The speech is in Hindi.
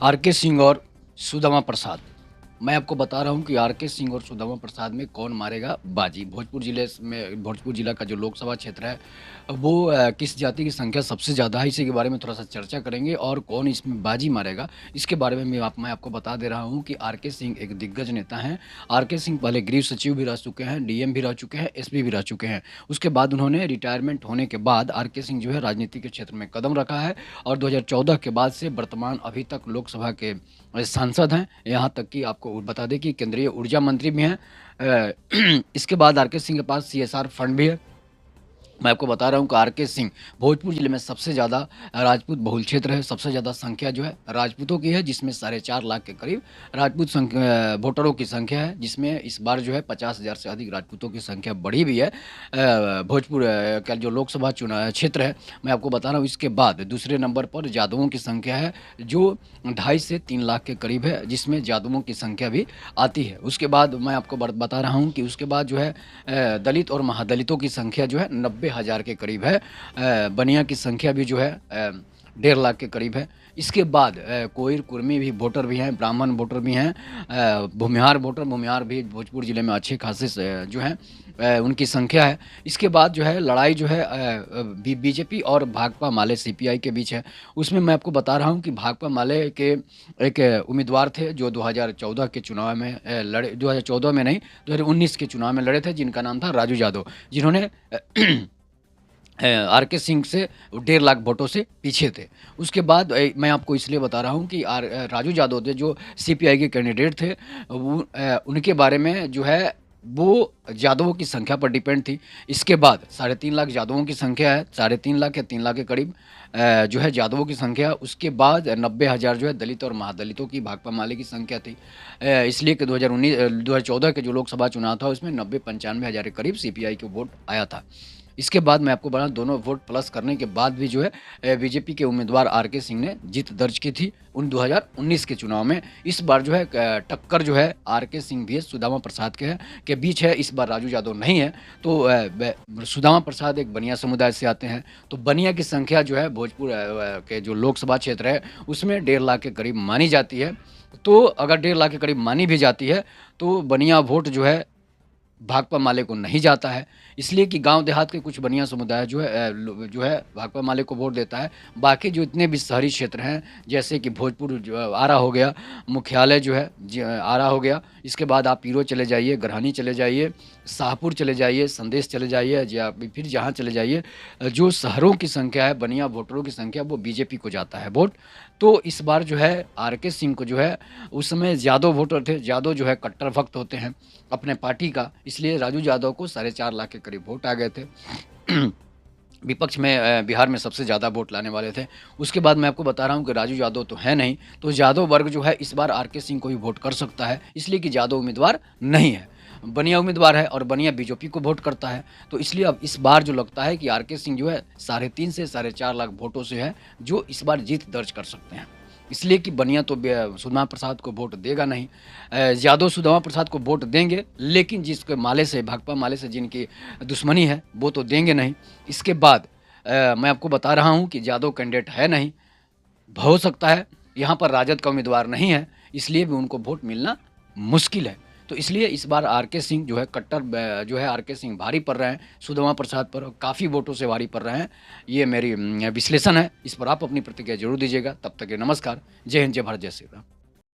आर.के. सिंह और सुदामा प्रसाद। मैं आपको बता रहा हूँ कि आर.के. सिंह और सुदामा प्रसाद में कौन मारेगा बाजी। भोजपुर जिला का जो लोकसभा क्षेत्र है, वो किस जाति की संख्या सबसे ज़्यादा है, इसी के बारे में थोड़ा-सा चर्चा करेंगे और कौन इसमें बाजी मारेगा, इसके बारे में मैं आपको बता दे रहा हूँ कि आर.के. सिंह एक दिग्गज नेता हैं। आर.के. सिंह पहले गृह सचिव भी रह चुके हैं, डीएम भी रह चुके हैं, एसपी भी रह चुके हैं। उसके बाद उन्होंने रिटायरमेंट होने के बाद आर.के. सिंह जो है राजनीति के क्षेत्र में कदम रखा है और 2014 के बाद से वर्तमान अभी तक लोकसभा के सांसद हैं। यहाँ तक कि आपको बता दें कि केंद्रीय ऊर्जा मंत्री भी हैं। इसके बाद आर.के. सिंह के पास सीएसआर फंड भी है। मैं आपको बता रहा हूँ कि आर.के. सिंह भोजपुर जिले में सबसे ज़्यादा राजपूत बहुल क्षेत्र है, सबसे ज़्यादा संख्या जो है राजपूतों की है, जिसमें 4.5 लाख के करीब राजपूत वोटरों की संख्या है, जिसमें इस बार जो है 50,000 से अधिक राजपूतों की संख्या बढ़ी भी है। भोजपुर का जो लोकसभा चुनाव क्षेत्र है, मैं आपको बता रहा हूँ। इसके बाद दूसरे नंबर पर यादवों की संख्या है, जो 2.5 से 3 लाख के करीब है, जिसमें यादवों की संख्या भी आती है। उसके बाद मैं आपको बता रहा हूँ कि उसके बाद जो है दलित और महादलितों की संख्या जो है 90,000 के करीब है। बनिया की संख्या भी जो है 1.5 लाख के करीब है। इसके बाद कोइर, कुर्मी भी वोटर भी हैं, ब्राह्मण वोटर भी हैं, भूमिहार भी भोजपुर ज़िले में अच्छे खासे जो हैं उनकी संख्या है। इसके बाद जो है लड़ाई जो है बीजेपी और भाकपा माले सीपीआई के बीच है। उसमें मैं आपको बता रहा हूँ कि भाकपा माले के एक उम्मीदवार थे जो 2014 के चुनाव में लड़े, 2014 में नहीं, 2019 के चुनाव में लड़े थे, जिनका नाम था राजू यादव, जिन्होंने आर.के. सिंह से 1.5 लाख वोटों से पीछे थे। उसके बाद मैं आपको इसलिए बता रहा हूँ कि राजू यादव थे जो सीपीआई के कैंडिडेट थे, उनके बारे में जो है वो यादवों की संख्या पर डिपेंड थी। इसके बाद 3.5 लाख यादवों की संख्या है, 3.5 लाख या 3 लाख के करीब जो है यादवों की संख्या। उसके बाद 90,000 जो है दलित और महादलितों की भाकपा माले की संख्या थी। इसलिए कि 2014 के जो लोकसभा चुनाव था उसमें 90-95 हज़ार के करीब सीपीआई को वोट आया था। इसके बाद मैं आपको बता, दोनों वोट प्लस करने के बाद भी जो है बीजेपी के उम्मीदवार आर.के. सिंह ने जीत दर्ज की थी उन 2019 के चुनाव में। इस बार जो है टक्कर जो है आर.के. सिंह भी सुदामा प्रसाद के बीच है। इस बार राजू यादव नहीं है, तो सुदामा प्रसाद एक बनिया समुदाय से आते हैं, तो बनिया की संख्या जो है भोजपुर के जो लोकसभा क्षेत्र है उसमें 1.5 लाख के करीब मानी जाती है। तो अगर 1.5 लाख के करीब मानी भी जाती है तो बनिया वोट जो है भाकपा माले को नहीं जाता है, इसलिए कि गांव देहात के कुछ बनिया समुदाय जो है भाकपा माले को वोट देता है। बाकी जो इतने भी शहरी क्षेत्र हैं, जैसे कि भोजपुर जो आरा हो गया, मुख्यालय जो है आरा हो गया, इसके बाद आप पीरो चले जाइए, गरहानी चले जाइए, शाहपुर चले जाइए, संदेश चले जाइए, या फिर जहाँ चले जाइए, जो शहरों की संख्या है, बनिया वोटरों की संख्या, वो बीजेपी को जाता है वोट। तो इस बार जो है आर.के. सिंह को जो है, उस समय यादव वोटर थे, यादव जो है कट्टर भक्त होते हैं अपने पार्टी का, इसलिए राजू यादव को 4.5 लाख के करीब वोट आ गए थे। विपक्ष में बिहार में सबसे ज़्यादा वोट लाने वाले थे। उसके बाद मैं आपको बता रहा हूँ कि राजू यादव तो है नहीं, तो यादव वर्ग जो है इस बार आर.के. सिंह को भी वोट कर सकता है, इसलिए कि यादव उम्मीदवार नहीं है, बनिया उम्मीदवार है और बनिया बीजेपी को वोट करता है। तो इसलिए अब इस बार जो लगता है कि आर.के. सिंह जो है 3.5 से 4.5 लाख वोटों से है जो इस बार जीत दर्ज कर सकते हैं। इसलिए कि बनिया तो सुदामा प्रसाद को वोट देगा नहीं, यादव सुदामा प्रसाद को वोट देंगे, लेकिन जिसके माले से, भाकपा माले से जिनकी दुश्मनी है, वो तो देंगे नहीं। इसके बाद मैं आपको बता रहा हूँ कि यादव कैंडिडेट है नहीं, हो सकता है यहाँ पर राजद का उम्मीदवार नहीं है, इसलिए भी उनको वोट मिलना मुश्किल है। तो इसलिए इस बार आर.के. सिंह जो है कट्टर जो है आर.के. सिंह भारी पड़ रहे हैं सुदामा प्रसाद पर, काफ़ी वोटों से भारी पड़ रहे हैं। ये मेरी विश्लेषण है, इस पर आप अपनी प्रतिक्रिया जरूर दीजिएगा। तब तक के नमस्कार, जय हिंद, जय भारत, जय श्री राम।